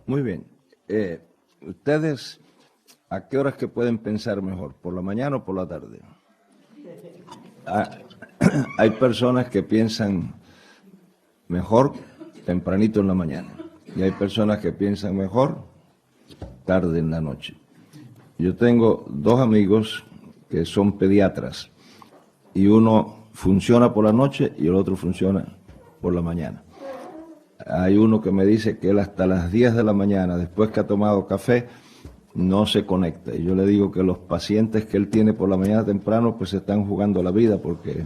Muy bien. ¿Ustedes a qué horas que pueden pensar mejor? ¿Por la mañana o por la tarde? Ah, hay personas que piensan mejor tempranito en la mañana y hay personas que piensan mejor tarde en la noche. Yo tengo dos amigos que son pediatras y uno funciona por la noche y el otro funciona por la mañana. Hay uno que me dice que él hasta las 10 de la mañana, después que ha tomado café, no se conecta. Y yo le digo que los pacientes que él tiene por la mañana temprano, pues se están jugando la vida porque...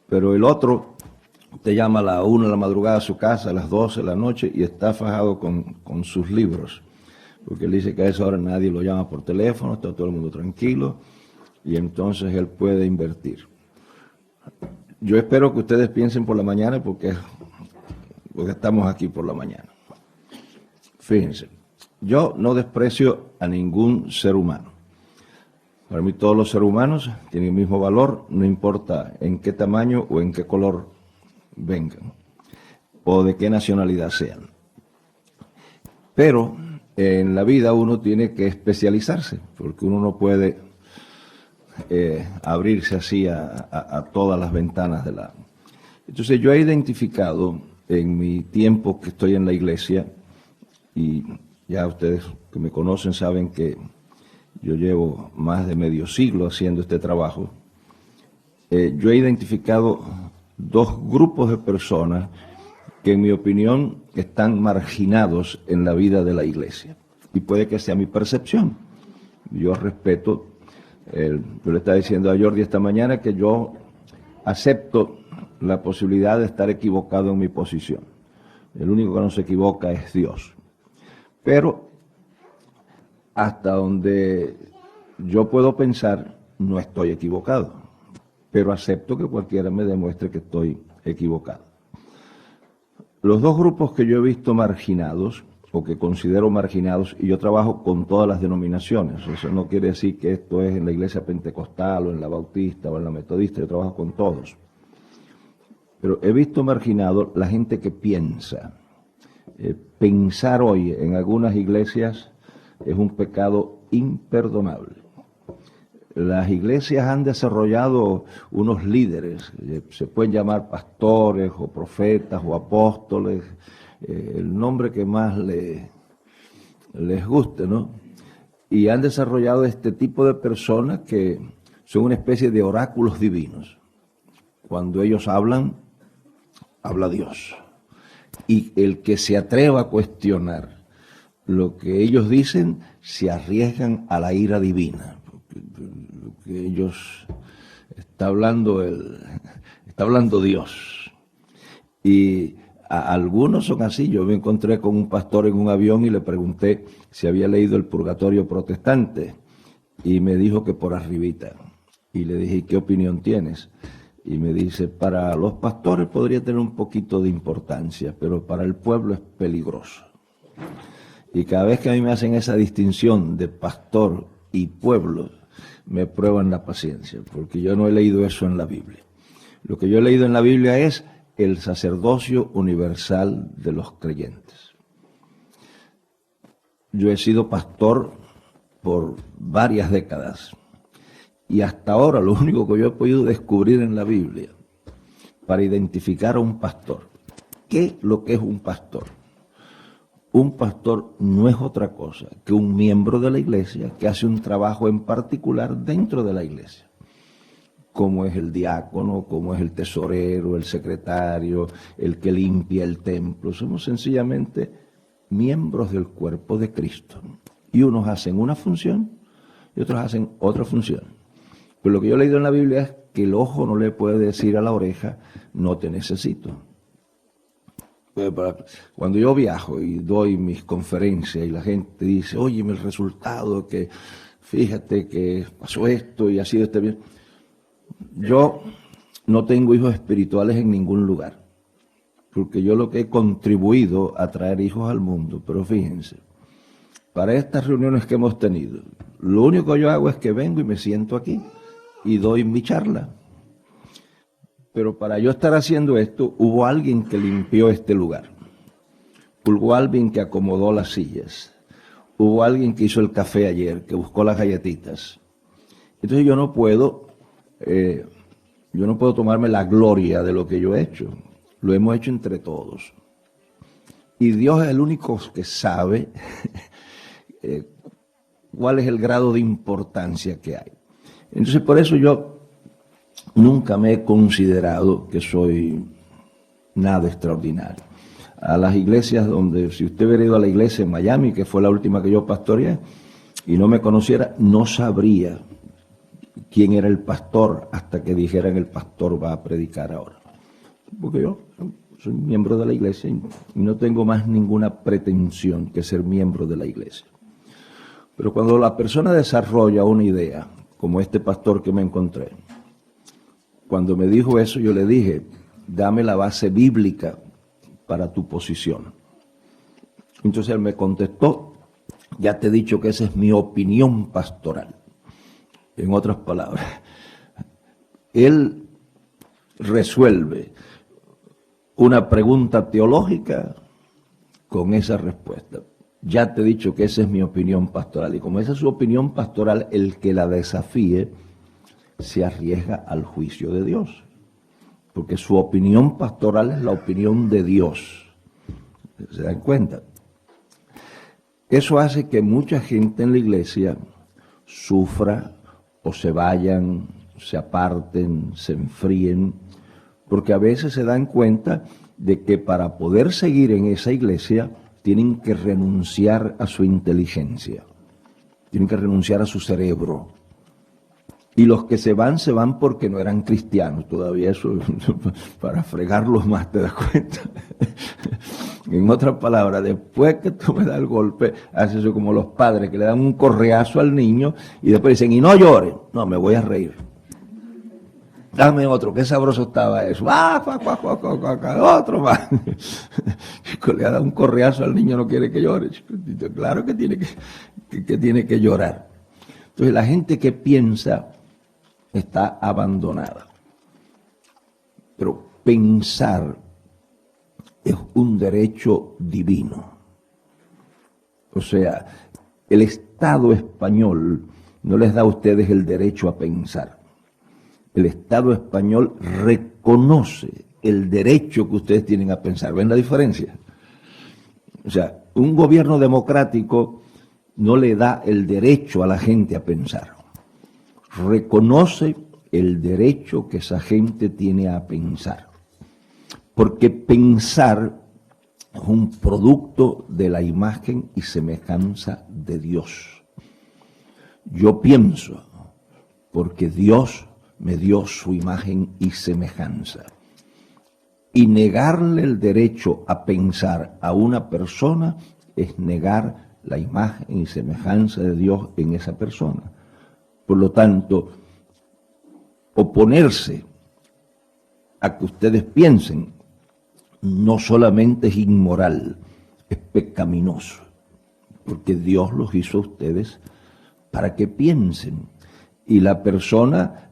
Pero el otro te llama a la 1 de la madrugada a su casa, a las 12 de la noche, y está fajado con sus libros. Porque él dice que a esa hora nadie lo llama por teléfono, está todo el mundo tranquilo, y entonces él puede invertir. Yo espero que ustedes piensen por la mañana porque estamos aquí por la mañana. Fíjense, yo no desprecio a ningún ser humano. Para mí todos los seres humanos tienen el mismo valor, no importa en qué tamaño o en qué color vengan, o de qué nacionalidad sean. Pero en la vida uno tiene que especializarse, porque uno no puede abrirse así a todas las ventanas de la... Entonces yo he identificado en mi tiempo que estoy en la iglesia, y ya ustedes que me conocen saben que yo llevo más de medio siglo haciendo este trabajo, yo he identificado dos grupos de personas que en mi opinión están marginados en la vida de la iglesia. Y puede que sea mi percepción. Yo respeto, yo le estaba diciendo a Jordi esta mañana que yo acepto la posibilidad de estar equivocado en mi posición. El único que no se equivoca es Dios. Pero hasta donde yo puedo pensar, no estoy equivocado. Pero acepto que cualquiera me demuestre que estoy equivocado. Los dos grupos que yo he visto marginados, o que considero marginados, y yo trabajo con todas las denominaciones, eso no quiere decir que esto es en la iglesia pentecostal, o en la bautista, o en la metodista, yo trabajo con todos. Pero he visto marginado la gente que piensa. Pensar hoy en algunas iglesias es un pecado imperdonable. Las iglesias han desarrollado unos líderes, se pueden llamar pastores o profetas o apóstoles, el nombre que más les guste, ¿no? Y han desarrollado este tipo de personas que son una especie de oráculos divinos. Cuando ellos hablan, habla Dios. Y el que se atreva a cuestionar lo que ellos dicen, se arriesgan a la ira divina. Lo que ellos está hablando Dios. Y algunos son así. Yo me encontré con un pastor en un avión y le pregunté si había leído el Purgatorio Protestante. Y me dijo que por arribita. Y le dije, ¿qué opinión tienes? Y me dice, para los pastores podría tener un poquito de importancia, pero para el pueblo es peligroso. Y cada vez que a mí me hacen esa distinción de pastor y pueblo, me prueban la paciencia, porque yo no he leído eso en la Biblia. Lo que yo he leído en la Biblia es el sacerdocio universal de los creyentes. Yo he sido pastor por varias décadas. Y hasta ahora lo único que yo he podido descubrir en la Biblia para identificar a un pastor, ¿qué es lo que es un pastor? Un pastor no es otra cosa que un miembro de la iglesia que hace un trabajo en particular dentro de la iglesia, como es el diácono, como es el tesorero, el secretario, el que limpia el templo. Somos sencillamente miembros del cuerpo de Cristo. Y unos hacen una función y otros hacen otra función. Pero lo que yo he leído en la Biblia es que el ojo no le puede decir a la oreja, no te necesito. Cuando yo viajo y doy mis conferencias y la gente dice, oye, el resultado, que fíjate que pasó esto y ha sido este bien. Yo no tengo hijos espirituales en ningún lugar, porque yo lo que he contribuido a traer hijos al mundo, pero fíjense, para estas reuniones que hemos tenido, lo único que yo hago es que vengo y me siento aquí y doy mi charla. Pero para yo estar haciendo esto, hubo alguien que limpió este lugar. hubo alguien que acomodó las sillas, hubo alguien que hizo el café ayer, que buscó las galletitas. Entonces yo no puedo tomarme la gloria de lo que yo he hecho. Lo hemos hecho entre todos. Y Dios es el único que sabe cuál es el grado de importancia que hay. Entonces por eso yo nunca me he considerado que soy nada extraordinario. A las iglesias donde, si usted hubiera ido a la iglesia en Miami, que fue la última que yo pastoreé, y no me conociera, no sabría quién era el pastor hasta que dijeran el pastor va a predicar ahora. Porque yo soy miembro de la iglesia y no tengo más ninguna pretensión que ser miembro de la iglesia. Pero cuando la persona desarrolla una idea, como este pastor que me encontré, cuando me dijo eso yo le dije, dame la base bíblica para tu posición. Entonces él me contestó, ya te he dicho que esa es mi opinión pastoral. En otras palabras, él resuelve una pregunta teológica con esa respuesta. Ya te he dicho que esa es mi opinión pastoral. Y como esa es su opinión pastoral, el que la desafíe se arriesga al juicio de Dios. Porque su opinión pastoral es la opinión de Dios. ¿Se dan cuenta? Eso hace que mucha gente en la iglesia sufra o se vayan, se aparten, se enfríen, porque a veces se dan cuenta de que para poder seguir en esa iglesia tienen que renunciar a su inteligencia, tienen que renunciar a su cerebro. Y los que se van porque no eran cristianos. Todavía eso, para fregarlos más, ¿te das cuenta? En otras palabras, después que tú me das el golpe, haces eso como los padres que le dan un correazo al niño y después dicen, y no llores. No, me voy a reír. Dame otro, qué sabroso estaba eso. Otro más. Le ha dado un correazo al niño, no quiere que llore. Claro que tiene que llorar. Entonces la gente que piensa está abandonada. Pero pensar es un derecho divino. O sea, el Estado español no les da a ustedes el derecho a pensar. El Estado español reconoce el derecho que ustedes tienen a pensar. ¿Ven la diferencia? O sea, un gobierno democrático no le da el derecho a la gente a pensar. Reconoce el derecho que esa gente tiene a pensar. Porque pensar es un producto de la imagen y semejanza de Dios. Yo pienso porque Dios me dio su imagen y semejanza. Y negarle el derecho a pensar a una persona es negar la imagen y semejanza de Dios en esa persona. Por lo tanto, oponerse a que ustedes piensen no solamente es inmoral, es pecaminoso, porque Dios los hizo a ustedes para que piensen. Y la persona,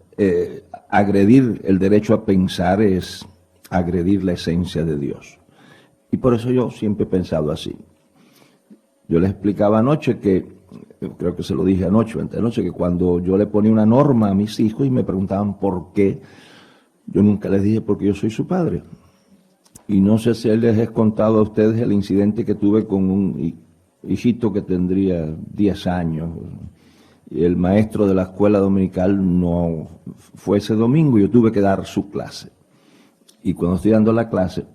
agredir el derecho a pensar es agredir la esencia de Dios. Y por eso yo siempre he pensado así. Yo les explicaba anoche que, creo que se lo dije anoche o antenoche, que cuando yo le ponía una norma a mis hijos y me preguntaban por qué, yo nunca les dije porque yo soy su padre. Y no sé si les he contado a ustedes el incidente que tuve con un hijito que tendría 10 años. Y el maestro de la escuela dominical no fue ese domingo y yo tuve que dar su clase. Y cuando estoy dando la clase,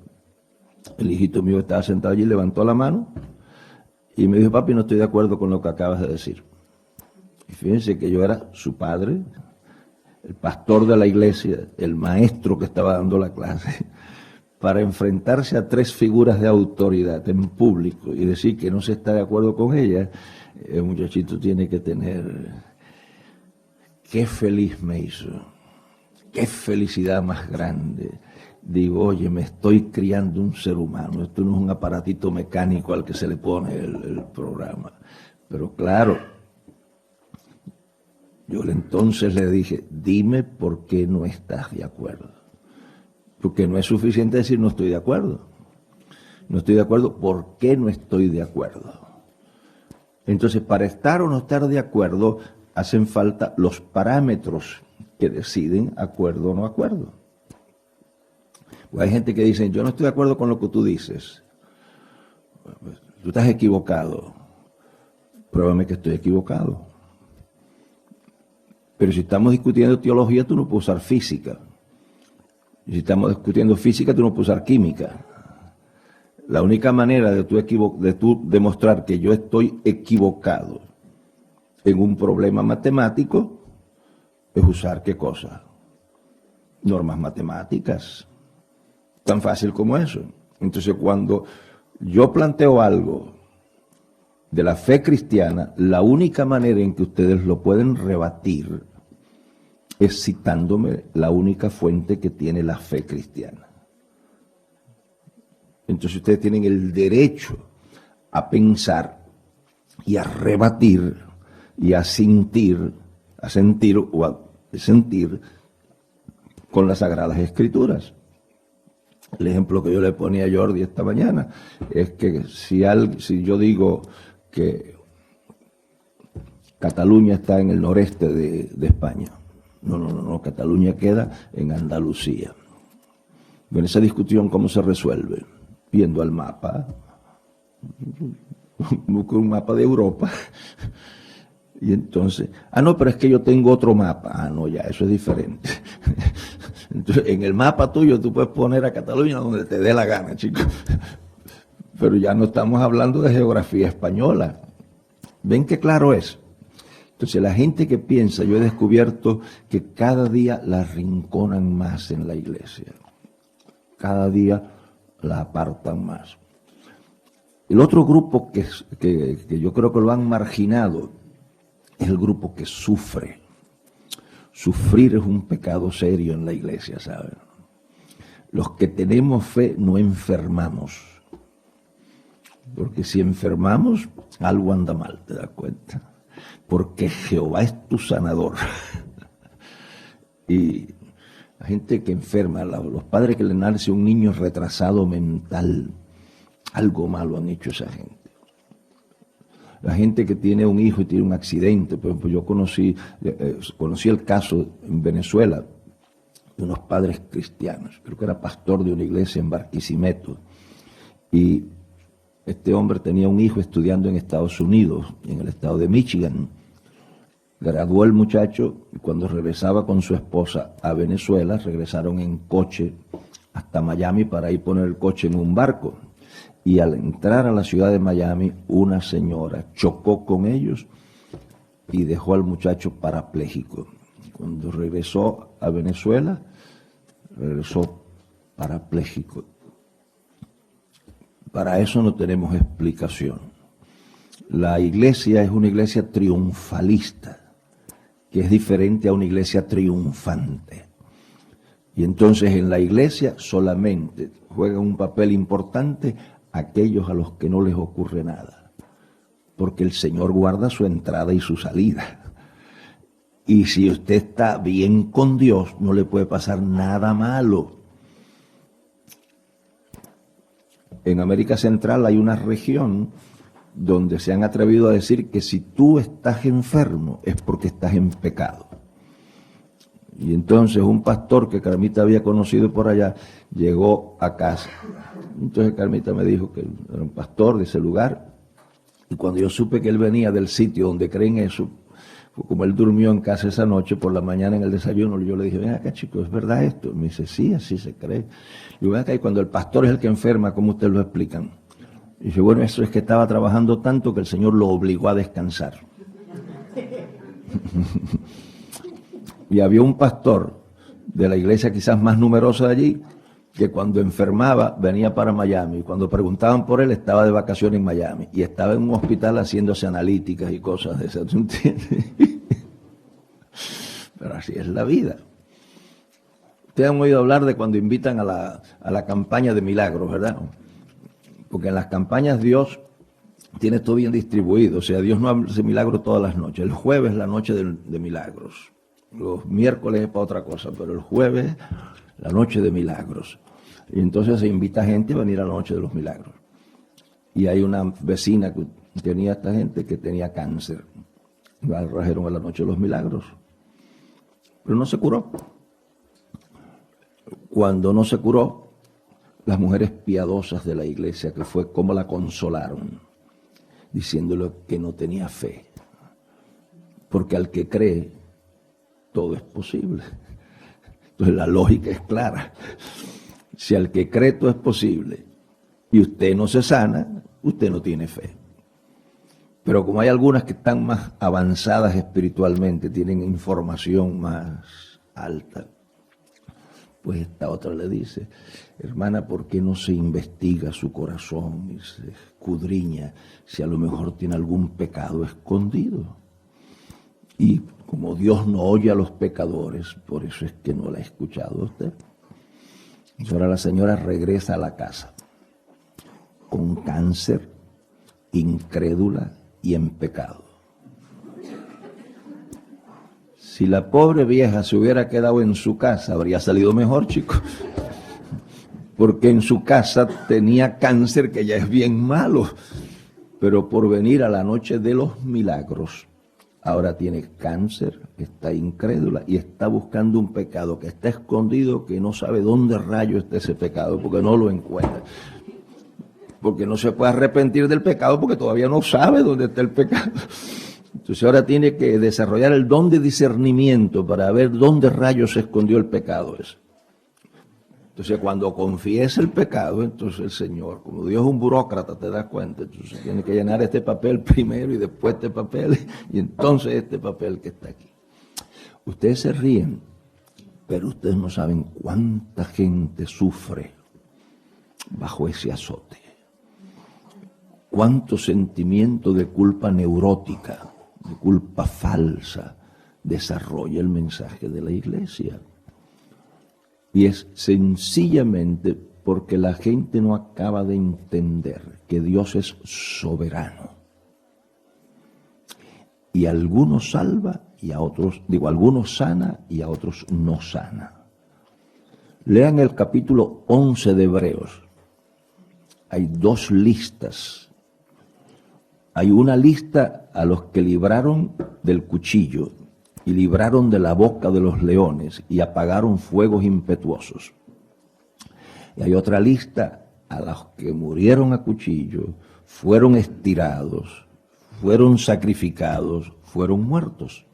el hijito mío estaba sentado allí, levantó la mano y me dijo, papi, no estoy de acuerdo con lo que acabas de decir. Y fíjense que yo era su padre, el pastor de la iglesia, el maestro que estaba dando la clase, para enfrentarse a 3 figuras de autoridad en público y decir que no se está de acuerdo con ella. El muchachito tiene que tener, qué feliz me hizo, qué felicidad más grande. Digo, oye, me estoy criando un ser humano, esto no es un aparatito mecánico al que se le pone el programa. Pero claro, yo entonces le dije, dime por qué no estás de acuerdo. Porque no es suficiente decir no estoy de acuerdo. No estoy de acuerdo. ¿Por qué no estoy de acuerdo? Entonces, para estar o no estar de acuerdo, hacen falta los parámetros que deciden acuerdo o no acuerdo. Pues hay gente que dice, yo no estoy de acuerdo con lo que tú dices. Tú estás equivocado. Pruébame que estoy equivocado. Pero si estamos discutiendo teología, tú no puedes usar física. Y si estamos discutiendo física, tú no puedes usar química. La única manera de tú demostrar que yo estoy equivocado en un problema matemático es usar ¿qué cosa? Normas matemáticas. Tan fácil como eso. Entonces, cuando yo planteo algo de la fe cristiana, la única manera en que ustedes lo pueden rebatir es citándome la única fuente que tiene la fe cristiana. Entonces ustedes tienen el derecho a pensar y a rebatir y a sentir con las Sagradas Escrituras. El ejemplo que yo le ponía a Jordi esta mañana es que si yo digo que Cataluña está en el noreste de España, no, Cataluña queda en Andalucía. En esa discusión, ¿cómo se resuelve? Viendo al mapa, busco un mapa de Europa, y entonces, no, pero es que yo tengo otro mapa. No, ya, eso es diferente. Entonces, en el mapa tuyo tú puedes poner a Cataluña donde te dé la gana, chicos. Pero ya no estamos hablando de geografía española. ¿Ven qué claro es? Entonces, la gente que piensa, yo he descubierto que cada día la arrinconan más en la iglesia. Cada día la apartan más. El otro grupo que yo creo que lo han marginado es el grupo que sufre. Sufrir es un pecado serio en la iglesia, ¿saben? Los que tenemos fe no enfermamos. Porque si enfermamos, algo anda mal, ¿te das cuenta? Porque Jehová es tu sanador. Y la gente que enferma, los padres que le nace un niño retrasado mental, algo malo han hecho esa gente. La gente que tiene un hijo y tiene un accidente, por ejemplo, yo conocí el caso en Venezuela de unos padres cristianos, creo que era pastor de una iglesia en Barquisimeto, y este hombre tenía un hijo estudiando en Estados Unidos, en el estado de Michigan. Graduó el muchacho y cuando regresaba con su esposa a Venezuela, regresaron en coche hasta Miami para ir poner el coche en un barco. Y al entrar a la ciudad de Miami, una señora chocó con ellos y dejó al muchacho parapléjico. Cuando regresó a Venezuela, regresó parapléjico. Para eso no tenemos explicación. La iglesia es una iglesia triunfalista, que es diferente a una iglesia triunfante. Y entonces en la iglesia solamente juegan un papel importante aquellos a los que no les ocurre nada, porque el Señor guarda su entrada y su salida. Y si usted está bien con Dios, no le puede pasar nada malo. En América Central hay una región donde se han atrevido a decir que si tú estás enfermo es porque estás en pecado. Y entonces un pastor que Carmita había conocido por allá llegó a casa. Entonces Carmita me dijo que era un pastor de ese lugar. Y cuando yo supe que él venía del sitio donde creen eso, como él durmió en casa esa noche, por la mañana en el desayuno, yo le dije, ven acá chico, ¿es verdad esto? Me dice, sí, así se cree. Yo, ven acá, y cuando el pastor es el que enferma, ¿cómo ustedes lo explican? Y dice, bueno, eso es que estaba trabajando tanto que el Señor lo obligó a descansar. Y había un pastor de la iglesia quizás más numerosa de allí, que cuando enfermaba venía para Miami. Y cuando preguntaban por él, estaba de vacaciones en Miami. Y estaba en un hospital haciéndose analíticas y cosas de esas, ¿tú entiendes? Pero así es la vida. Ustedes han oído hablar de cuando invitan a la campaña de milagros, ¿verdad? Porque en las campañas Dios tiene todo bien distribuido. O sea, Dios no hace milagros todas las noches. El jueves es la noche de milagros. Los miércoles es para otra cosa, pero el jueves, la noche de milagros. Y entonces se invita a gente a venir a la noche de los milagros. y hay una vecina que tenía esta gente que tenía cáncer. La trajeron a la Noche de los Milagros, pero no se curó. Cuando no se curó, las mujeres piadosas de la iglesia, que fue como la consolaron, diciéndole que no tenía fe, porque al que cree, todo es posible. Entonces la lógica es clara. Si al que cree todo es posible y usted no se sana, usted no tiene fe. Pero como hay algunas que están más avanzadas espiritualmente, tienen información más alta, pues esta otra le dice: hermana, ¿por qué no se investiga su corazón y se escudriña si a lo mejor tiene algún pecado escondido? Y como Dios no oye a los pecadores, por eso es que no la ha escuchado usted. Y ahora la señora regresa a la casa con cáncer, incrédula y en pecado. Si la pobre vieja se hubiera quedado en su casa, habría salido mejor, chicos. Porque en su casa tenía cáncer, que ya es bien malo. Pero por venir a la Noche de los Milagros, ahora tiene cáncer, está incrédula y está buscando un pecado que está escondido, que no sabe dónde rayo está ese pecado, porque no lo encuentra. Porque no se puede arrepentir del pecado porque todavía no sabe dónde está el pecado. Entonces ahora tiene que desarrollar el don de discernimiento para ver dónde rayos se escondió el pecado ese. Entonces cuando confiesa el pecado, entonces el Señor, como Dios es un burócrata, te das cuenta, entonces tiene que llenar este papel primero y después este papel y entonces este papel que está aquí. Ustedes se ríen, pero ustedes no saben cuánta gente sufre bajo ese azote. Cuánto sentimiento de culpa neurótica, de culpa falsa, desarrolla el mensaje de la iglesia. Y es sencillamente porque la gente no acaba de entender que Dios es soberano. Y a algunos salva y a otros, algunos sana y a otros no sana. Lean el capítulo 11 de Hebreos. Hay dos listas. Hay una lista a los que libraron del cuchillo y libraron de la boca de los leones y apagaron fuegos impetuosos. Y hay otra lista a los que murieron a cuchillo, fueron estirados, fueron sacrificados, fueron muertos.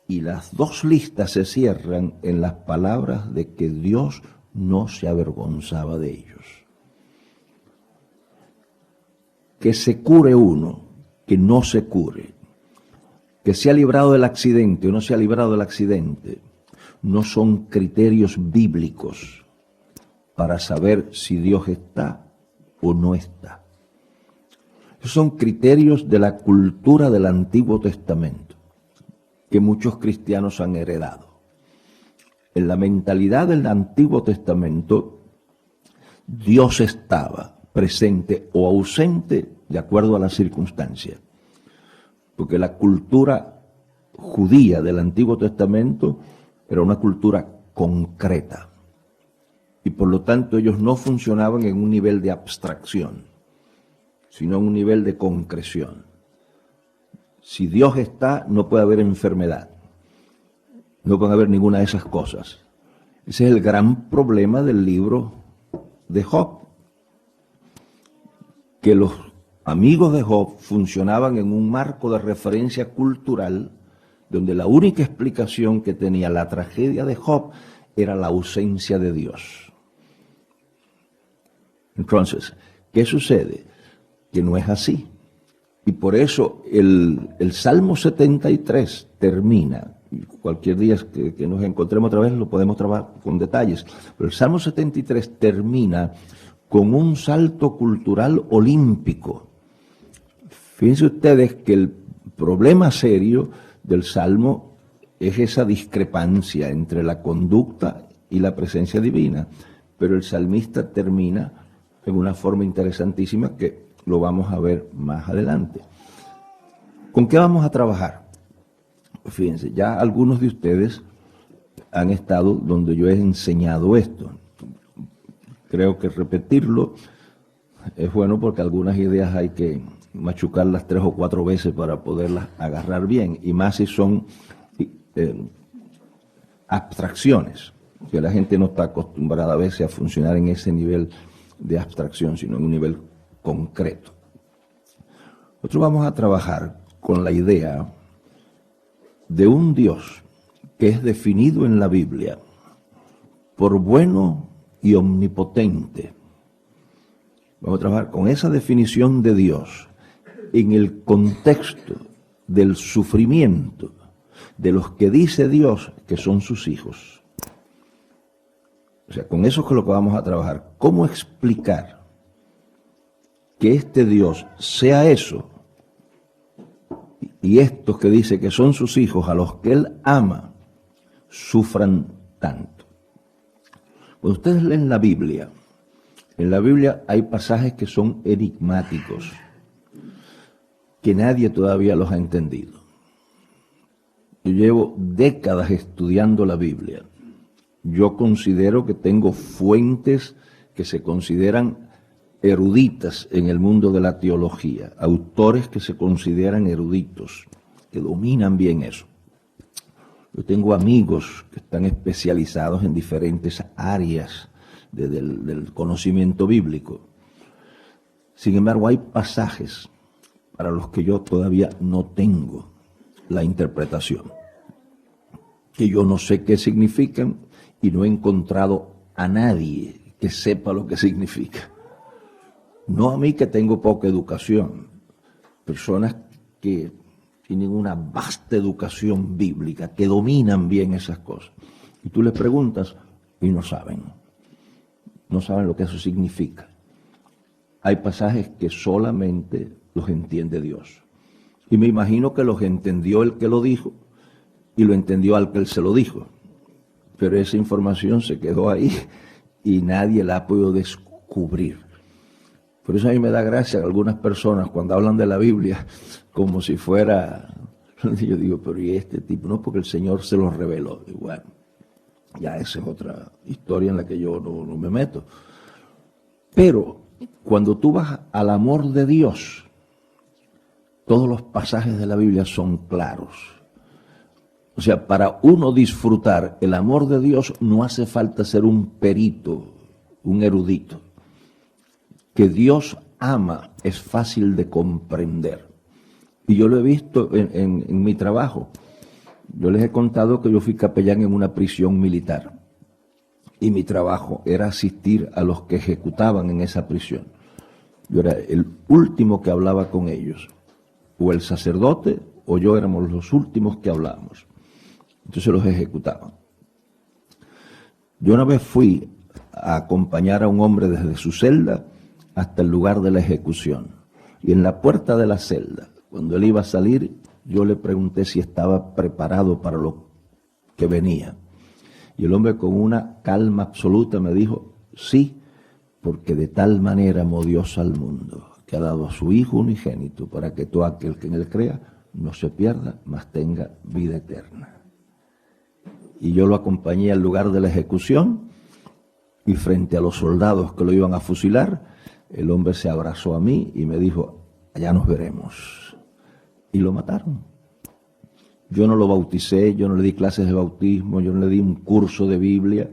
Y las dos listas se cierran en las palabras de que Dios no se avergonzaba de ellos. Que se cure uno, que no se cure, que se ha librado del accidente o no se ha librado del accidente, no son criterios bíblicos para saber si Dios está o no está. Son criterios de la cultura del Antiguo Testamento que muchos cristianos han heredado. En la mentalidad del Antiguo Testamento, Dios estaba presente o ausente de acuerdo a la circunstancia. Porque la cultura judía del Antiguo Testamento era una cultura concreta. Y por lo tanto ellos no funcionaban en un nivel de abstracción, sino en un nivel de concreción. Si Dios está, no puede haber enfermedad. No puede haber ninguna de esas cosas. Ese es el gran problema del libro de Job. Que los amigos de Job funcionaban en un marco de referencia cultural donde la única explicación que tenía la tragedia de Job era la ausencia de Dios. Entonces, ¿qué sucede? Que no es así. Y por eso el Salmo 73 termina, cualquier día que nos encontremos otra vez lo podemos trabajar con detalles, pero el Salmo 73 termina con un salto cultural olímpico. Fíjense ustedes que el problema serio del Salmo es esa discrepancia entre la conducta y la presencia divina, pero el salmista termina en una forma interesantísima que lo vamos a ver más adelante. ¿Con qué vamos a trabajar? Fíjense, ya algunos de ustedes han estado donde yo he enseñado esto. Creo que repetirlo es bueno porque algunas ideas hay que machucarlas 3 o 4 veces para poderlas agarrar bien, y más si son abstracciones, que la gente no está acostumbrada a veces a funcionar en ese nivel de abstracción, sino en un nivel concreto. Nosotros vamos a trabajar con la idea de un Dios que es definido en la Biblia por bueno y omnipotente. Vamos a trabajar con esa definición de Dios en el contexto del sufrimiento de los que dice Dios que son sus hijos. O sea, con eso es con lo que vamos a trabajar. ¿Cómo explicar que este Dios sea eso y estos que dice que son sus hijos, a los que Él ama, sufran tanto? Cuando ustedes leen la Biblia, en la Biblia hay pasajes que son enigmáticos, que nadie todavía los ha entendido. Yo llevo décadas estudiando la Biblia. Yo considero que tengo fuentes que se consideran eruditas en el mundo de la teología, autores que se consideran eruditos, que dominan bien eso. Yo tengo amigos que están especializados en diferentes áreas del conocimiento bíblico. Sin embargo, hay pasajes para los que yo todavía no tengo la interpretación, que yo no sé qué significan y no he encontrado a nadie que sepa lo que significa. No a mí, que tengo poca educación, personas que tienen una vasta educación bíblica, que dominan bien esas cosas. Y tú les preguntas y no saben lo que eso significa. Hay pasajes que solamente los entiende Dios. Y me imagino que los entendió el que lo dijo y lo entendió al que él se lo dijo. Pero esa información se quedó ahí y nadie la ha podido descubrir. Por eso a mí me da gracia que algunas personas cuando hablan de la Biblia como si fuera, yo digo, pero ¿y este tipo? No, porque el Señor se lo reveló. Y bueno, ya esa es otra historia en la que yo no me meto. Pero cuando tú vas al amor de Dios, todos los pasajes de la Biblia son claros. O sea, para uno disfrutar el amor de Dios no hace falta ser un perito, un erudito. Que Dios ama es fácil de comprender. Y yo lo he visto en mi trabajo. Yo les he contado que yo fui capellán en una prisión militar. Y mi trabajo era asistir a los que ejecutaban en esa prisión. Yo era el último que hablaba con ellos. O el sacerdote o yo éramos los últimos que hablábamos. Entonces los ejecutaban. Yo una vez fui a acompañar a un hombre desde su celda hasta el lugar de la ejecución. Y en la puerta de la celda, cuando él iba a salir, yo le pregunté si estaba preparado para lo que venía. Y el hombre con una calma absoluta me dijo, sí, porque de tal manera amó Dios al mundo, que ha dado a su Hijo unigénito, para que todo aquel que en él crea no se pierda, mas tenga vida eterna. Y yo lo acompañé al lugar de la ejecución, y frente a los soldados que lo iban a fusilar, el hombre se abrazó a mí y me dijo, allá nos veremos. Y lo mataron. Yo no lo bauticé, yo no le di clases de bautismo, yo no le di un curso de Biblia.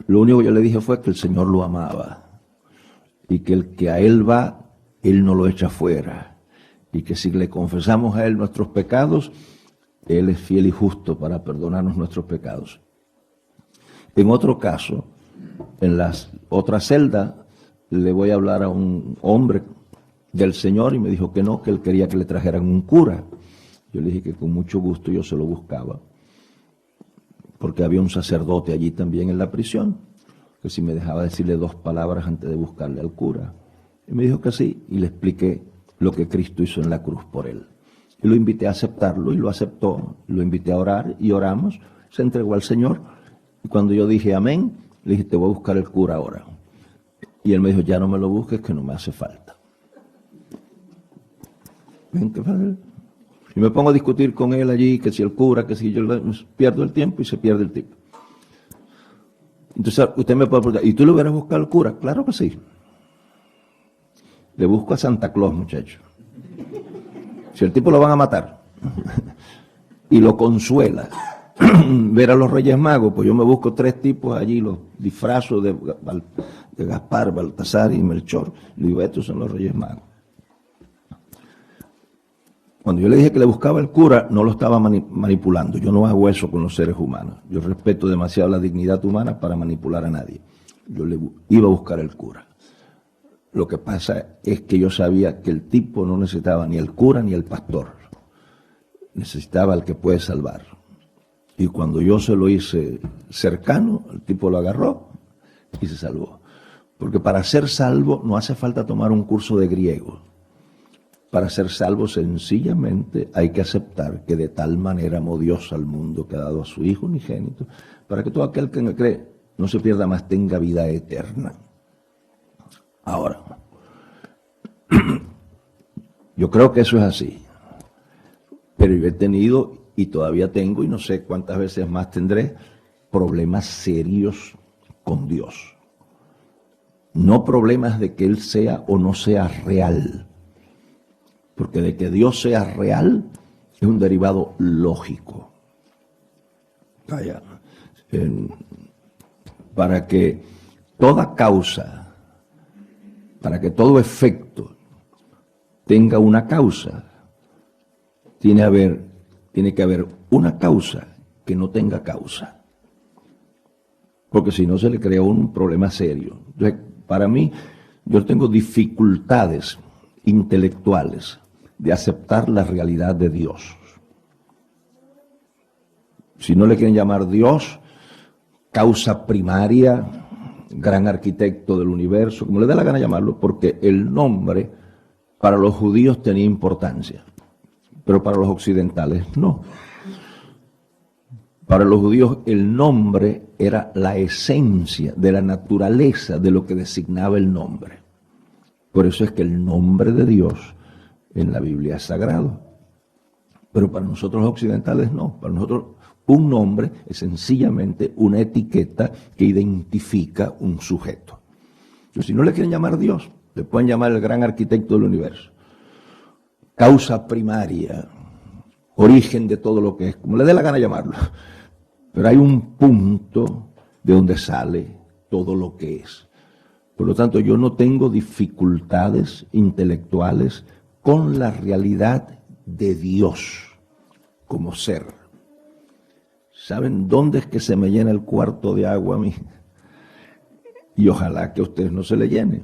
Lo único que yo le dije fue que el Señor lo amaba y que el que a Él va, Él no lo echa fuera. Y que si le confesamos a Él nuestros pecados, Él es fiel y justo para perdonarnos nuestros pecados. En otro caso, en la otra celda, le voy a hablar a un hombre del Señor y me dijo que no, que él quería que le trajeran un cura. Yo le dije que con mucho gusto yo se lo buscaba, porque había un sacerdote allí también en la prisión, que si me dejaba decirle 2 palabras antes de buscarle al cura. Y me dijo que sí, y le expliqué lo que Cristo hizo en la cruz por él. Y lo invité a aceptarlo, y lo aceptó. Lo invité a orar, y oramos, se entregó al Señor. Y cuando yo dije amén, le dije, te voy a buscar el cura ahora. Y él me dijo, ya no me lo busques, que no me hace falta. ¿Ven qué fácil? Y me pongo a discutir con él allí, que si el cura, que si yo pierdo el tiempo y se pierde el tiempo. Entonces usted me puede preguntar, ¿y tú le hubieras buscado al cura? Claro que sí. Le busco a Santa Claus, muchacho. Si el tipo lo van a matar. Y lo consuela. Ver a los Reyes Magos, pues yo me busco 3 tipos allí, los disfrazo de Gaspar, Baltasar y Melchor. Le digo, estos son los Reyes Magos. Cuando yo le dije que le buscaba el cura, no lo estaba manipulando. Yo no hago eso con los seres humanos. Yo respeto demasiado la dignidad humana para manipular a nadie. Yo le iba a buscar el cura. Lo que pasa es que yo sabía que el tipo no necesitaba ni el cura ni el pastor. Necesitaba al que puede salvar. Y cuando yo se lo hice cercano, el tipo lo agarró y se salvó. Porque para ser salvo no hace falta tomar un curso de griego. Para ser salvo sencillamente hay que aceptar que de tal manera amó Dios al mundo que ha dado a su Hijo unigénito, para que todo aquel que cree no se pierda más, tenga vida eterna. Ahora, yo creo que eso es así, pero yo he tenido y todavía tengo, y no sé cuántas veces más tendré, problemas serios con Dios. No problemas de que Él sea o no sea real, porque de que Dios sea real es un derivado lógico. Vaya, para que toda causa, para que todo efecto tenga una causa, tiene que haber una causa que no tenga causa. Porque si no se le crea un problema serio. Entonces, para mí, yo tengo dificultades intelectuales de aceptar la realidad de Dios. Si no le quieren llamar Dios, causa primaria, gran arquitecto del universo, como le dé la gana llamarlo, porque el nombre para los judíos tenía importancia, pero para los occidentales no. Para los judíos el nombre era la esencia de la naturaleza de lo que designaba el nombre. Por eso es que el nombre de Dios en la Biblia es sagrado. Pero para nosotros los occidentales no. Para nosotros un nombre es sencillamente una etiqueta que identifica un sujeto. Pero si no le quieren llamar Dios, le pueden llamar el gran arquitecto del universo. Causa primaria, origen de todo lo que es, como le dé la gana llamarlo. Pero hay un punto de donde sale todo lo que es. Por lo tanto, yo no tengo dificultades intelectuales con la realidad de Dios como ser. ¿Saben dónde es que se me llena el cuarto de agua a mí? Y ojalá que a ustedes no se le llene.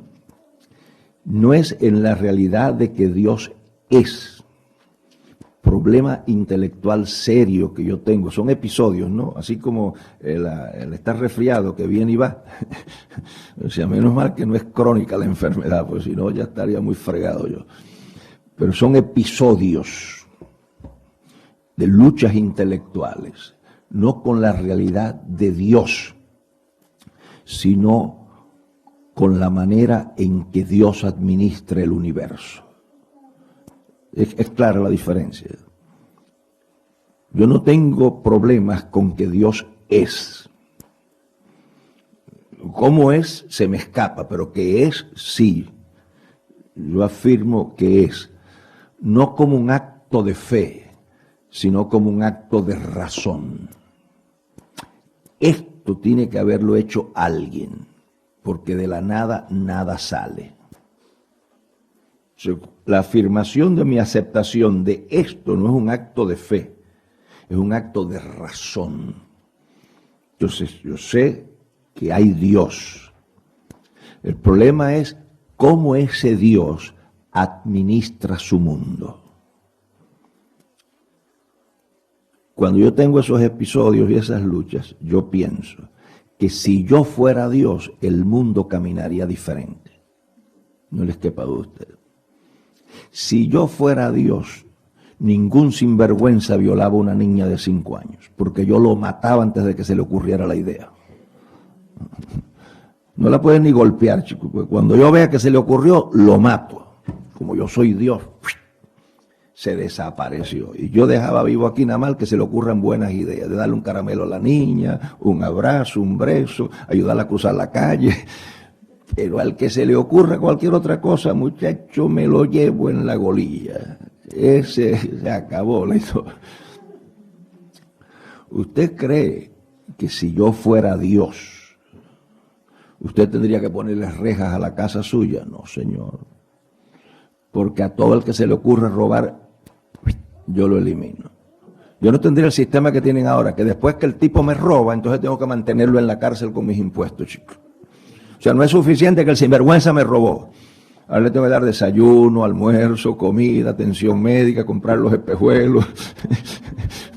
No es en la realidad de que Dios es. Problema intelectual serio que yo tengo, son episodios, ¿no? Así como el estar resfriado que viene y va. O sea, menos mal que no es crónica la enfermedad, pues si no ya estaría muy fregado yo. Pero son episodios de luchas intelectuales, no con la realidad de Dios, sino con la manera en que Dios administra el universo. Es clara la diferencia. Yo no tengo problemas con que Dios es. ¿Cómo es? Se me escapa, pero que es, sí. Yo afirmo que es. No como un acto de fe, sino como un acto de razón. Esto tiene que haberlo hecho alguien, porque de la nada, nada sale. La afirmación de mi aceptación de esto no es un acto de fe, es un acto de razón. Entonces, yo sé que hay Dios. El problema es cómo ese Dios administra su mundo. Cuando yo tengo esos episodios y esas luchas, yo pienso que si yo fuera Dios, el mundo caminaría diferente. No les quepa duda a ustedes. Si yo fuera Dios, ningún sinvergüenza violaba a una niña de 5 años, porque yo lo mataba antes de que se le ocurriera la idea. No la pueden ni golpear, chicos, porque cuando yo vea que se le ocurrió, lo mato. Como yo soy Dios, se desapareció. Y yo dejaba vivo aquí nada más que se le ocurran buenas ideas, de darle un caramelo a la niña, un abrazo, un beso, ayudarla a cruzar la calle. Pero al que se le ocurra cualquier otra cosa, muchacho, me lo llevo en la golilla. Ese se acabó la historia. ¿Usted cree que si yo fuera Dios, usted tendría que ponerle rejas a la casa suya? No, señor. Porque a todo el que se le ocurra robar, yo lo elimino. Yo no tendría el sistema que tienen ahora, que después que el tipo me roba, entonces tengo que mantenerlo en la cárcel con mis impuestos, chicos. O sea, no es suficiente que el sinvergüenza me robó. Ahora le tengo que dar desayuno, almuerzo, comida, atención médica, comprar los espejuelos,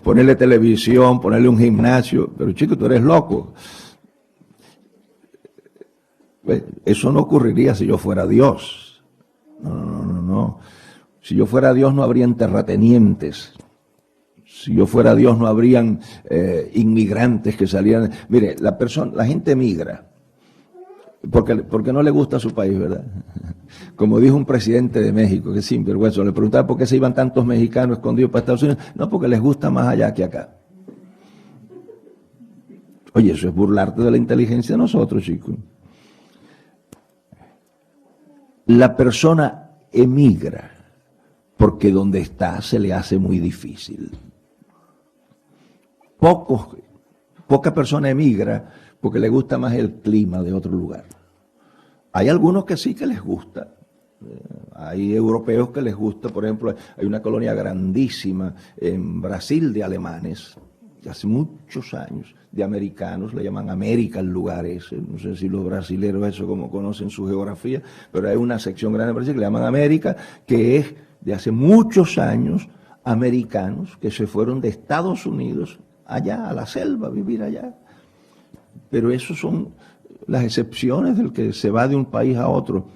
ponerle televisión, ponerle un gimnasio. Pero chico, tú eres loco. Eso no ocurriría si yo fuera Dios. No. Si yo fuera Dios no habrían terratenientes. Si yo fuera Dios no habrían inmigrantes que salieran. Mire, la gente migra porque no le gusta su país, ¿verdad? Como dijo un presidente de México, que sinvergüenza, le preguntaba por qué se iban tantos mexicanos escondidos para Estados Unidos. No, porque les gusta más allá que acá. Oye, eso es burlarte de la inteligencia de nosotros, chicos. La persona emigra porque donde está se le hace muy difícil. Poca persona emigra porque le gusta más el clima de otro lugar. Hay algunos que sí que les gusta. Hay europeos que les gusta, por ejemplo, hay una colonia grandísima en Brasil de alemanes, hace muchos años, de americanos, le llaman América el lugar ese. No sé si los brasileños eso como conocen su geografía, pero hay una sección grande de Brasil que le llaman América, que es de hace muchos años americanos que se fueron de Estados Unidos allá, a la selva, a vivir allá. Pero esos son las excepciones del que se va de un país a otro.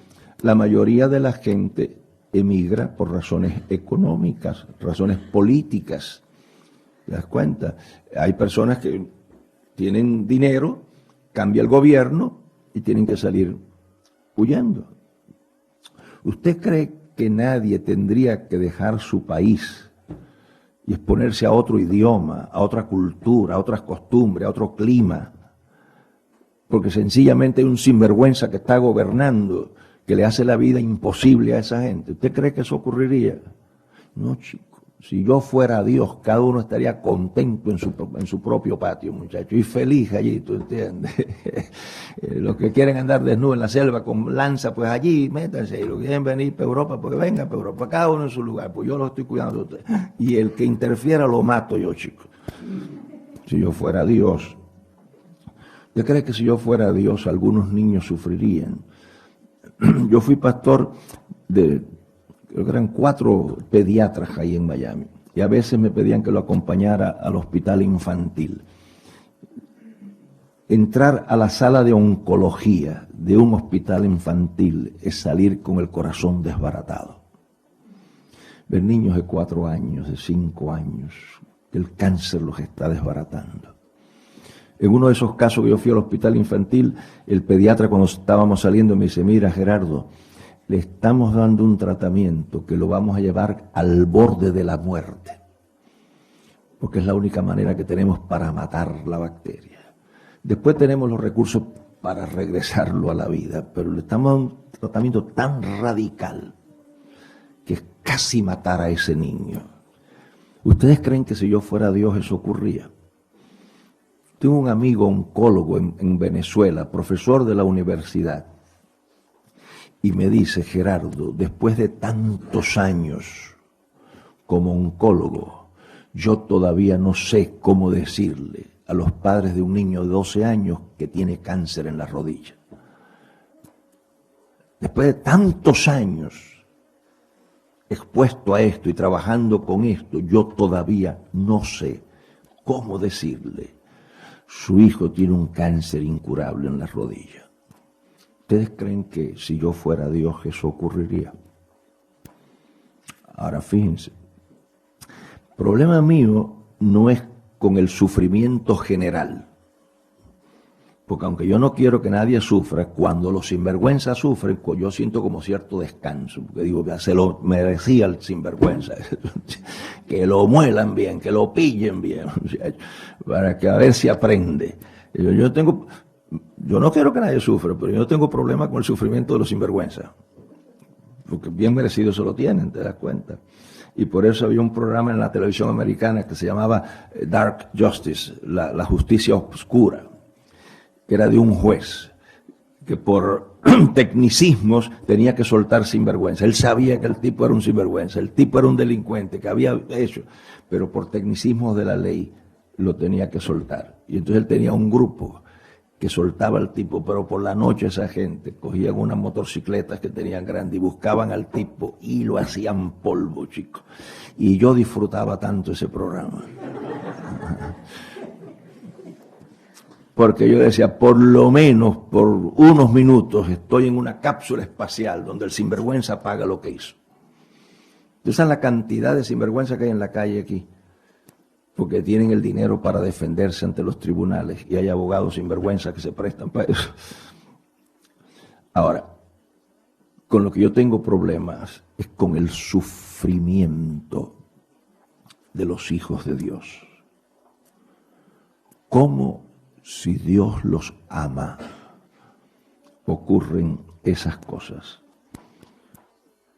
La mayoría de la gente emigra por razones económicas, razones políticas. ¿Te das cuenta? Hay personas que tienen dinero, cambia el gobierno y tienen que salir huyendo. ¿Usted cree que nadie tendría que dejar su país y exponerse a otro idioma, a otra cultura, a otras costumbres, a otro clima? Porque sencillamente hay un sinvergüenza que está gobernando, que le hace la vida imposible a esa gente. ¿Usted cree que eso ocurriría? No, chico. Si yo fuera Dios, cada uno estaría contento en su propio patio, muchachos, y feliz allí, ¿tú entiendes? Los que quieren andar desnudos en la selva con lanza, pues allí, métanse, y los que quieren venir para Europa, pues vengan para Europa, cada uno en su lugar, pues yo lo estoy cuidando de ustedes. Y el que interfiera lo mato yo, chicos. Si yo fuera Dios. ¿Usted cree que si yo fuera Dios, algunos niños sufrirían? Yo fui pastor creo que eran 4 pediatras ahí en Miami, y a veces me pedían que lo acompañara al hospital infantil. Entrar a la sala de oncología de un hospital infantil es salir con el corazón desbaratado. Ver niños de 4 años, de 5 años, que el cáncer los está desbaratando. En uno de esos casos que yo fui al hospital infantil, el pediatra cuando estábamos saliendo me dice, mira Gerardo, le estamos dando un tratamiento que lo vamos a llevar al borde de la muerte, porque es la única manera que tenemos para matar la bacteria. Después tenemos los recursos para regresarlo a la vida, pero le estamos dando un tratamiento tan radical que es casi matar a ese niño. ¿Ustedes creen que si yo fuera Dios eso ocurría? Tengo un amigo oncólogo en Venezuela, profesor de la universidad, y me dice, Gerardo, después de tantos años como oncólogo, yo todavía no sé cómo decirle a los padres de un niño de 12 años que tiene cáncer en la rodilla. Después de tantos años expuesto a esto y trabajando con esto, yo todavía no sé cómo decirle, su hijo tiene un cáncer incurable en la rodilla. ¿Ustedes creen que si yo fuera Dios eso ocurriría? Ahora fíjense, el problema mío no es con el sufrimiento general, porque aunque yo no quiero que nadie sufra, cuando los sinvergüenzas sufren, yo siento como cierto descanso, porque digo, se lo merecía el sinvergüenza, que lo muelan bien, que lo pillen bien, para que a ver si aprende. Yo tengo Yo no quiero que nadie sufra, pero yo no tengo problema con el sufrimiento de los sinvergüenzas. Porque bien merecido se lo tienen, te das cuenta. Y por eso había un programa en la televisión americana que se llamaba Dark Justice, la justicia oscura, que era de un juez que por tecnicismos tenía que soltar sinvergüenza. Él sabía que el tipo era un sinvergüenza, el tipo era un delincuente, que había hecho, pero por tecnicismos de la ley lo tenía que soltar. Y entonces él tenía un grupo que soltaba al tipo, pero por la noche esa gente cogían unas motocicletas que tenían grandes y buscaban al tipo y lo hacían polvo, chico. Y yo disfrutaba tanto ese programa. Porque yo decía, por lo menos por unos minutos estoy en una cápsula espacial donde el sinvergüenza paga lo que hizo. Esa es la cantidad de sinvergüenza que hay en la calle aquí. Porque tienen el dinero para defenderse ante los tribunales y hay abogados sinvergüenza que se prestan para eso. Ahora, con lo que yo tengo problemas es con el sufrimiento de los hijos de Dios. ¿Cómo, si Dios los ama, ocurren esas cosas?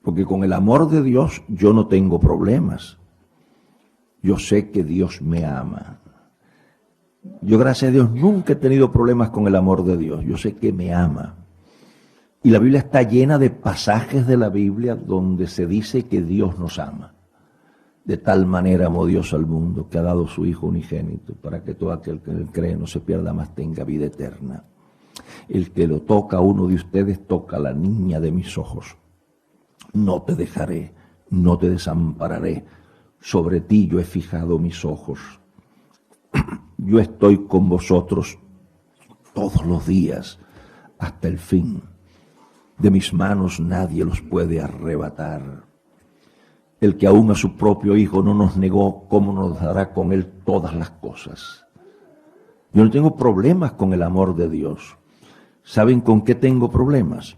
Porque con el amor de Dios yo no tengo problemas. Yo sé que Dios me ama. Yo, gracias a Dios, nunca he tenido problemas con el amor de Dios. Yo sé que me ama. Y la Biblia está llena de pasajes de la Biblia donde se dice que Dios nos ama. De tal manera amó Dios al mundo que ha dado su Hijo unigénito para que todo aquel que cree no se pierda, mas tenga vida eterna. El que lo toca a uno de ustedes toca a la niña de mis ojos. No te dejaré, no te desampararé. Sobre ti yo he fijado mis ojos. Yo estoy con vosotros todos los días hasta el fin. De mis manos nadie los puede arrebatar. El que aún a su propio Hijo no nos negó, ¿cómo nos dará con Él todas las cosas? Yo no tengo problemas con el amor de Dios. ¿Saben con qué tengo problemas?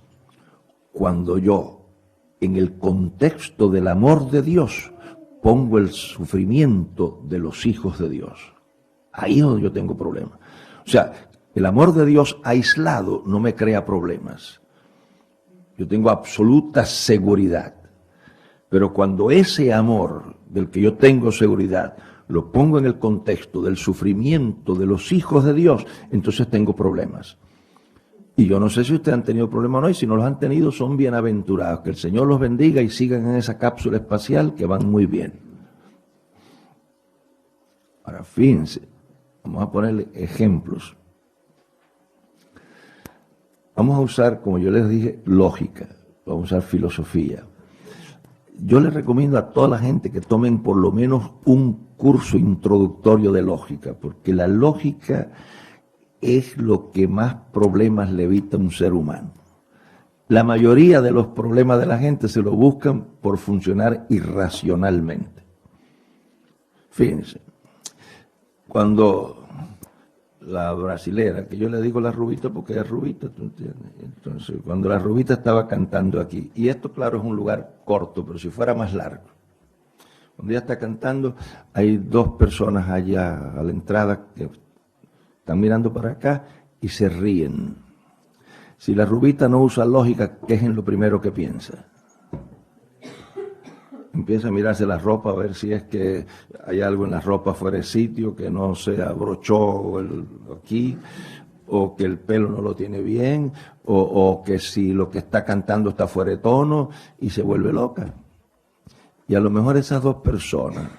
Cuando yo, en el contexto del amor de Dios, pongo el sufrimiento de los hijos de Dios. Ahí es donde yo tengo problemas. O sea, el amor de Dios aislado no me crea problemas. Yo tengo absoluta seguridad. Pero cuando ese amor del que yo tengo seguridad lo pongo en el contexto del sufrimiento de los hijos de Dios, entonces tengo problemas. Y yo no sé si ustedes han tenido problemas o no, y si no los han tenido son bienaventurados. Que el Señor los bendiga y sigan en esa cápsula espacial que van muy bien. Ahora, fíjense, vamos a ponerle ejemplos. Vamos a usar, como yo les dije, lógica, vamos a usar filosofía. Yo les recomiendo a toda la gente que tomen por lo menos un curso introductorio de lógica, porque la lógica es lo que más problemas le evita a un ser humano. La mayoría de los problemas de la gente se lo buscan por funcionar irracionalmente. Fíjense, cuando la brasilera, que yo le digo la rubita porque es rubita, ¿tú entiendes? Entonces, cuando la rubita estaba cantando aquí, y esto claro es un lugar corto, pero si fuera más largo, cuando ella está cantando, hay dos personas allá a la entrada que están mirando para acá y se ríen. Si la rubita no usa lógica, ¿qué es en lo primero que piensa? Empieza a mirarse la ropa a ver si es que hay algo en la ropa fuera de sitio, que no se abrochó aquí, o que el pelo no lo tiene bien, o que si lo que está cantando está fuera de tono, y se vuelve loca. Y a lo mejor esas dos personas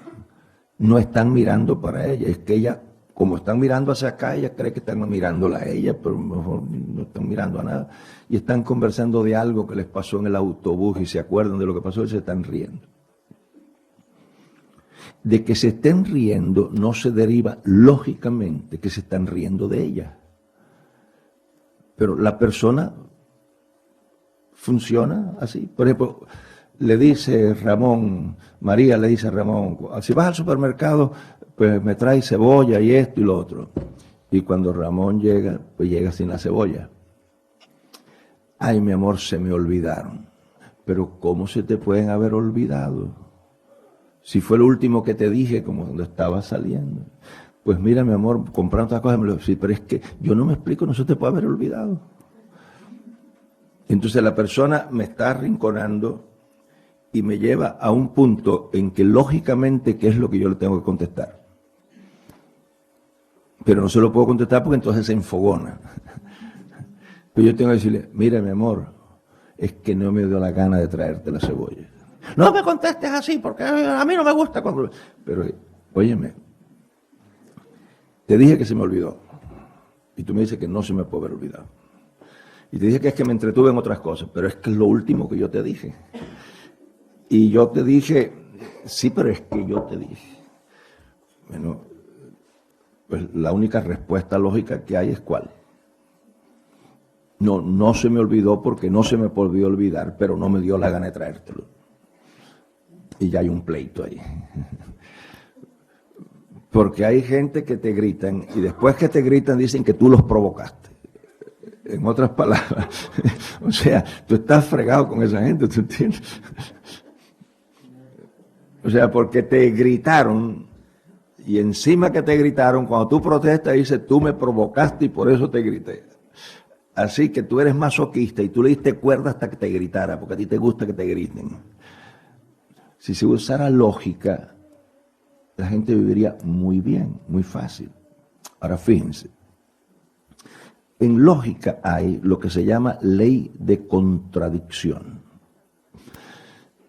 no están mirando para ella, es que ella, como están mirando hacia acá, ella cree que están mirándola a ella, pero mejor no están mirando a nada. Y están conversando de algo que les pasó en el autobús y se acuerdan de lo que pasó y se están riendo. De que se estén riendo no se deriva lógicamente que se están riendo de ella. Pero la persona funciona así. Por ejemplo, le dice Ramón, María le dice a Ramón, si vas al supermercado, pues me trae cebolla y esto y lo otro. Y cuando Ramón llega, pues llega sin la cebolla. Ay, mi amor, se me olvidaron. Pero ¿cómo se te pueden haber olvidado? Si fue lo último que te dije, como cuando estaba saliendo. Pues mira, mi amor, comprar otras cosas, sí, pero es que yo no me explico, no se te puede haber olvidado. Entonces la persona me está arrinconando y me lleva a un punto en que lógicamente, ¿qué es lo que yo le tengo que contestar? Pero no se lo puedo contestar porque entonces se enfogona. Pero yo tengo que decirle, mira, mi amor, es que no me dio la gana de traerte la cebolla. No me contestes así, porque a mí no me gusta cuando... Pero, óyeme, te dije que se me olvidó. Y tú me dices que no se me puede haber olvidado. Y te dije que es que me entretuve en otras cosas, pero es que es lo último que yo te dije. Y yo te dije, sí, pero es que yo te dije. Bueno, pues la única respuesta lógica que hay es ¿cuál? No se me olvidó porque no se me volvió a olvidar, pero no me dio la gana de traértelo. Y ya hay un pleito ahí. Porque hay gente que te gritan y después que te gritan dicen que tú los provocaste. En otras palabras, o sea, tú estás fregado con esa gente, ¿tú entiendes? O sea, porque te gritaron y encima que te gritaron, cuando tú protestas dices, tú me provocaste y por eso te grité. Así que tú eres masoquista y tú le diste cuerda hasta que te gritara, porque a ti te gusta que te griten. Si se usara lógica, la gente viviría muy bien, muy fácil. Ahora fíjense, en lógica hay lo que se llama ley de contradicción.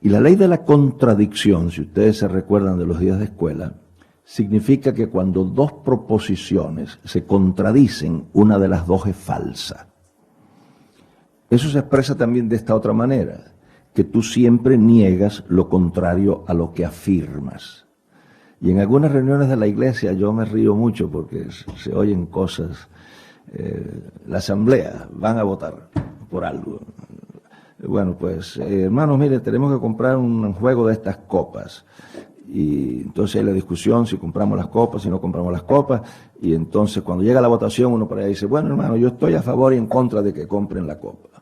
Y la ley de la contradicción, si ustedes se recuerdan de los días de escuela, significa que cuando dos proposiciones se contradicen, una de las dos es falsa. Eso se expresa también de esta otra manera, que tú siempre niegas lo contrario a lo que afirmas. Y en algunas reuniones de la iglesia yo me río mucho porque se oyen cosas. La asamblea van a votar por algo. Bueno, pues, hermanos, mire, tenemos que comprar un juego de estas copas. Y entonces hay la discusión si compramos las copas, si no compramos las copas. Y entonces cuando llega la votación uno por ahí dice, bueno, hermano, yo estoy a favor y en contra de que compren la copa.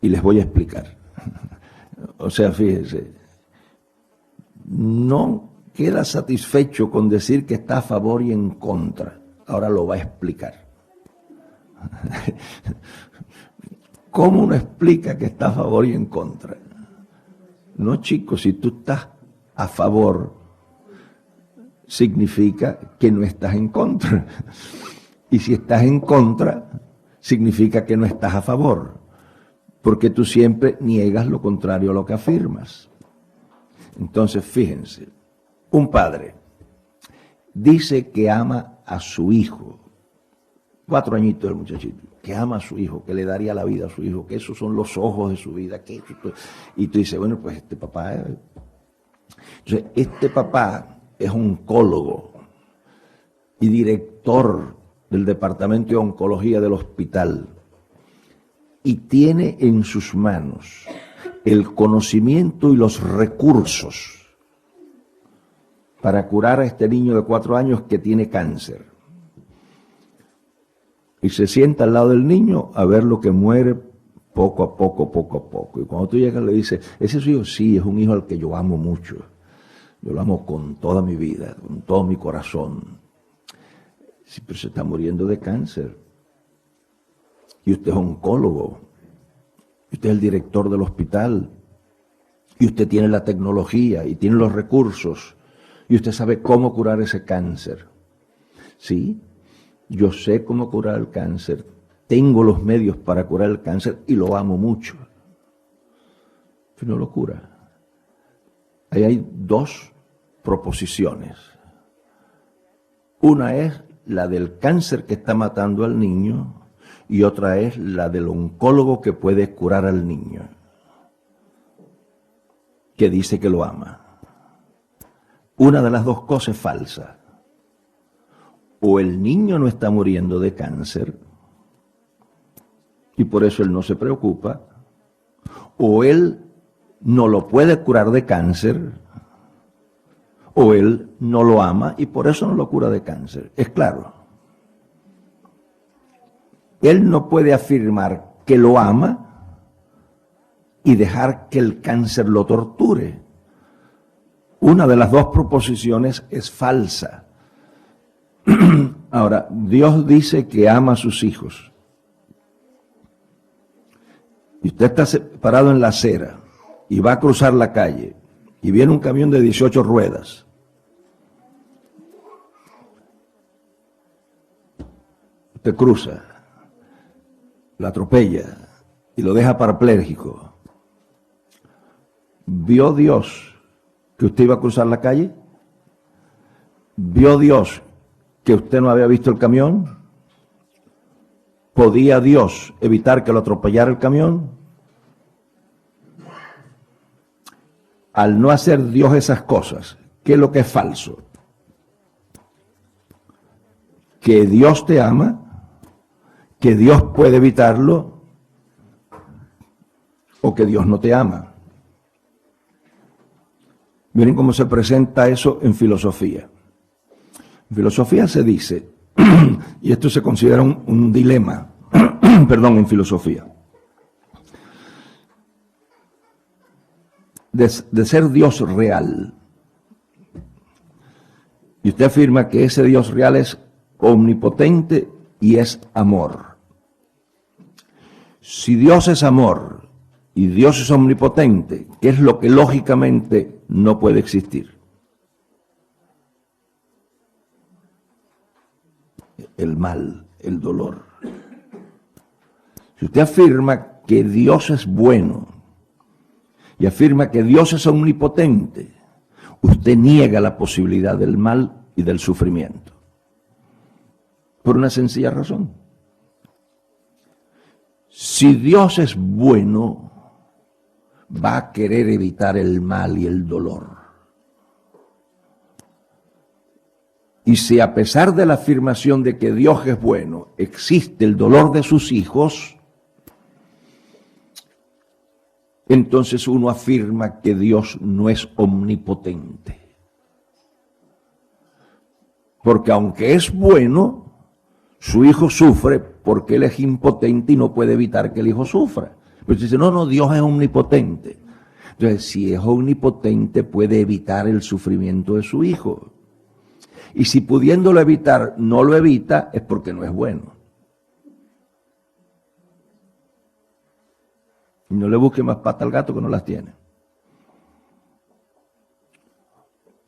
Y les voy a explicar. O sea, fíjense, no queda satisfecho con decir que está a favor y en contra. Ahora lo va a explicar. ¿Cómo uno explica que está a favor y en contra? No, chicos, si tú estás a favor, significa que no estás en contra. Y si estás en contra, significa que no estás a favor. Porque tú siempre niegas lo contrario a lo que afirmas. Entonces, fíjense, un padre dice que ama a su hijo, 4 añitos el muchachito, que ama a su hijo, que le daría la vida a su hijo, que esos son los ojos de su vida. Y tú dices, bueno, pues este papá es oncólogo y director del departamento de oncología del hospital y tiene en sus manos el conocimiento y los recursos para curar a este niño de 4 años que tiene cáncer. Y se sienta al lado del niño a ver lo que muere poco a poco, poco a poco. Y cuando tú llegas le dices, ¿ese es su hijo? Sí, es un hijo al que yo amo mucho. Yo lo amo con toda mi vida, con todo mi corazón. Sí, pero se está muriendo de cáncer. Y usted es oncólogo. Y usted es el director del hospital. Y usted tiene la tecnología y tiene los recursos. Y usted sabe cómo curar ese cáncer. Sí, yo sé cómo curar el cáncer. Tengo los medios para curar el cáncer y lo amo mucho. Pero no lo cura. Ahí hay 2 proposiciones. Una es la del cáncer que está matando al niño y otra es la del oncólogo que puede curar al niño, que dice que lo ama. Una de las 2 cosas es falsa. O el niño no está muriendo de cáncer y por eso él no se preocupa, o él no lo puede curar de cáncer, o él no lo ama y por eso no lo cura de cáncer. Es claro. Él no puede afirmar que lo ama y dejar que el cáncer lo torture. Una de las 2 proposiciones es falsa. Ahora, Dios dice que ama a sus hijos. Y usted está parado en la acera y va a cruzar la calle y viene un camión de 18 ruedas. Usted cruza, lo atropella y lo deja parapléjico. ¿Vio Dios que usted iba a cruzar la calle? ¿Vio Dios que usted no había visto el camión? ¿Podía Dios evitar que lo atropellara el camión? Al no hacer Dios esas cosas, ¿qué es lo que es falso? Que Dios te ama, que Dios puede evitarlo, o que Dios no te ama. Miren cómo se presenta eso en filosofía. En filosofía se dice, y esto se considera un dilema, perdón, en filosofía, de ser Dios real. Y usted afirma que ese Dios real es omnipotente y es amor. Si Dios es amor y Dios es omnipotente, ¿qué es lo que lógicamente no puede existir? El mal, el dolor. Si usted afirma que Dios es bueno y afirma que Dios es omnipotente, usted niega la posibilidad del mal y del sufrimiento. Por una sencilla razón. Si Dios es bueno, va a querer evitar el mal y el dolor. Y si a pesar de la afirmación de que Dios es bueno, existe el dolor de sus hijos, entonces uno afirma que Dios no es omnipotente. Porque aunque es bueno, su hijo sufre porque él es impotente y no puede evitar que el hijo sufra. Pero dice, no, Dios es omnipotente. Entonces, si es omnipotente, puede evitar el sufrimiento de su hijo. Y si pudiéndolo evitar no lo evita, es porque no es bueno. Y no le busque más pata al gato que no las tiene.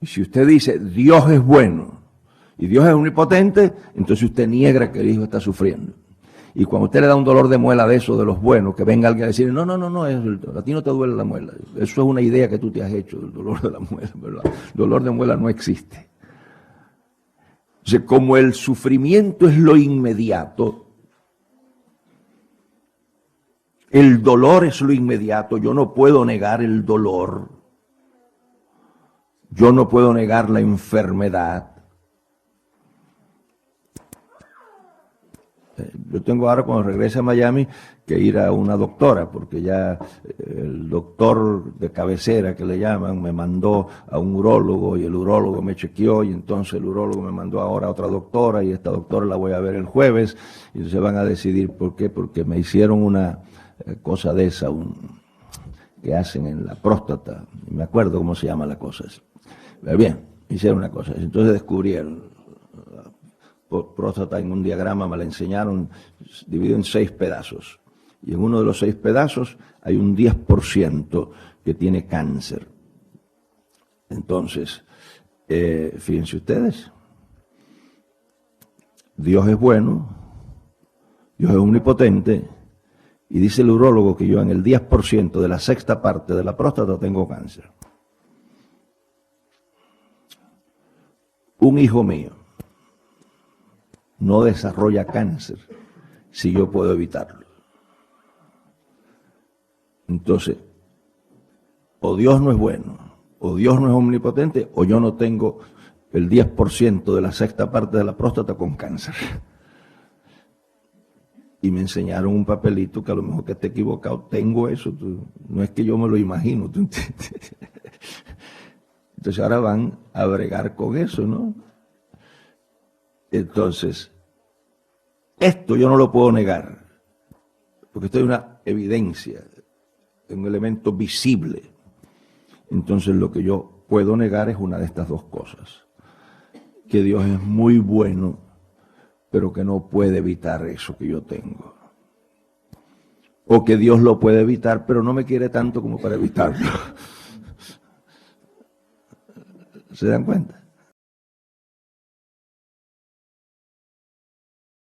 Y si usted dice, Dios es bueno y Dios es omnipotente, entonces usted niega que el hijo está sufriendo. Y cuando usted le da un dolor de muela de eso, de los buenos, que venga alguien a decir, no, a ti no te duele la muela. Eso es una idea que tú te has hecho, del dolor de la muela, ¿verdad? El dolor de muela no existe. O sea, como el sufrimiento es lo inmediato, el dolor es lo inmediato, yo no puedo negar el dolor, yo no puedo negar la enfermedad. Yo tengo ahora, cuando regrese a Miami, que ir a una doctora, porque ya el doctor de cabecera, que le llaman, me mandó a un urólogo y el urólogo me chequeó y entonces el urólogo me mandó ahora a otra doctora y esta doctora la voy a ver el jueves y entonces van a decidir por qué, porque me hicieron una cosa de esa, que hacen en la próstata, me acuerdo cómo se llama la cosa. Bien, hicieron una cosa, entonces descubrieron próstata en un diagrama, me la enseñaron, dividido en 6 pedazos. Y en uno de los 6 pedazos hay un 10% que tiene cáncer. Entonces, fíjense ustedes, Dios es bueno, Dios es omnipotente, y dice el urólogo que yo en el 10% de la 6ª parte de la próstata tengo cáncer. Un hijo mío no desarrolla cáncer si yo puedo evitarlo. Entonces, o Dios no es bueno, o Dios no es omnipotente, o yo no tengo el 10% de la 6ª parte de la próstata con cáncer. Y me enseñaron un papelito que a lo mejor que esté equivocado, tengo eso, no es que yo me lo imagino. Entonces ahora van a bregar con eso, ¿no? Entonces, esto yo no lo puedo negar, porque esto es una evidencia, un elemento visible. Entonces lo que yo puedo negar es una de estas dos cosas, que Dios es muy bueno, pero que no puede evitar eso que yo tengo. O que Dios lo puede evitar, pero no me quiere tanto como para evitarlo. ¿Se dan cuenta?